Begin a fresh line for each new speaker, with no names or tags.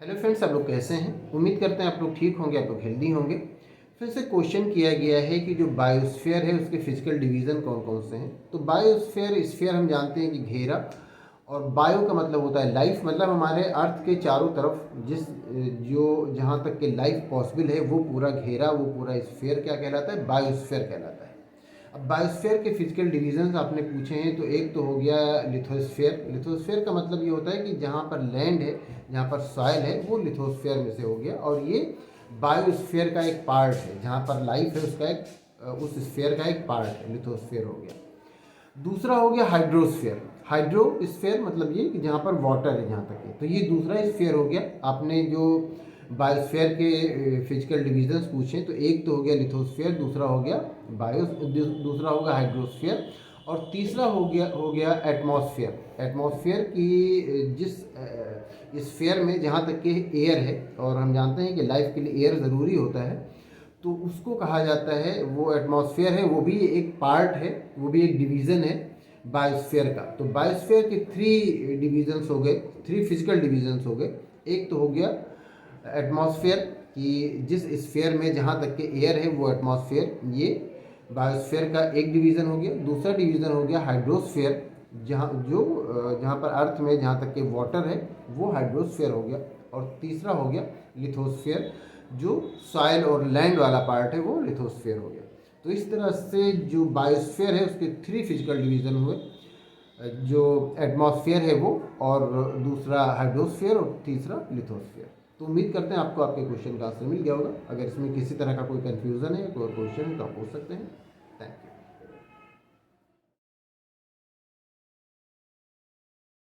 Hello friends, आप लोग कैसे हैं। उम्मीद करते हैं आप लोग ठीक होंगे, आप लोग हेल्दी होंगे। फिर से क्वेश्चन किया गया है कि जो बायोस्फीयर है उसके फिजिकल डिवीज़न कौन कौन से हैं। तो बायोस्फीयर स्फीयर हम जानते हैं कि घेरा, और बायो का मतलब होता है लाइफ, मतलब हमारे अर्थ के चारों तरफ जिस जो जहाँ तक के लाइफ पॉसिबल है वो पूरा घेरा, वो पूरा स्फीयर क्या कहलाता है, बायोस्फीयर कहलाता है। अब बायोस्फीयर के फिजिकल डिवीजन्स आपने पूछे हैं, तो एक तो हो गया लिथोस्फीयर। लिथोस्फीयर का मतलब ये होता है कि जहाँ पर लैंड है, जहाँ पर सॉइल है, वो लिथोस्फीयर में से हो गया। और ये बायोस्फीयर का एक पार्ट है, जहाँ पर लाइफ है उसका एक उस स्फीयर का एक पार्ट है, लिथोस्फीयर हो गया। दूसरा हो गया हाइड्रोस्फीयर। हाइड्रोस्फीयर मतलब ये कि जहाँ पर वाटर है जहाँ तक है, तो ये दूसरा स्फीयर हो गया। आपने जो बायोस्फीयर के फिजिकल डिविजन्स पूछे, तो एक तो हो गया लिथोस्फीयर, दूसरा हो गया दूसरा होगा हाइड्रोस्फीयर, और तीसरा हो गया एटमॉस्फेयर। एटमॉस्फेयर की जिस स्फीयर में जहाँ तक कि एयर है, और हम जानते हैं कि लाइफ के लिए एयर ज़रूरी होता है, तो उसको कहा जाता है, वो एटमॉस्फेयर है, वो भी एक पार्ट है, वो भी एक डिवीज़न है बायोस्फीयर का। तो बायोस्फीयर के थ्री डिवीजन्स हो गए, थ्री फिजिकल डिवीजन्स हो गए। एक तो हो गया एटमॉस्फेयर कि जिस स्फीयर में जहाँ तक के एयर है वो एटमॉस्फेयर, ये बायोस्फीयर का एक डिवीज़न हो गया। दूसरा डिवीज़न हो गया हाइड्रोस्फीयर, जहाँ पर अर्थ में जहाँ तक के वाटर है वो हाइड्रोस्फीयर हो गया। और तीसरा हो गया लिथोस्फीयर, जो सॉइल और लैंड वाला पार्ट है वो लिथोस्फीयर हो गया। तो इस तरह से जो बायोस्फीयर है उसके थ्री फिजिकल डिवीज़न हुए, जो एटमॉस्फेयर है वो, और दूसरा हाइड्रोस्फीयर, और तीसरा लिथोस्फीयर। तो उम्मीद करते हैं आपको आपके क्वेश्चन का आंसर मिल गया होगा। अगर इसमें किसी तरह का कोई कन्फ्यूज़न है, कोई क्वेश्चन है, तो आप पूछ सकते हैं।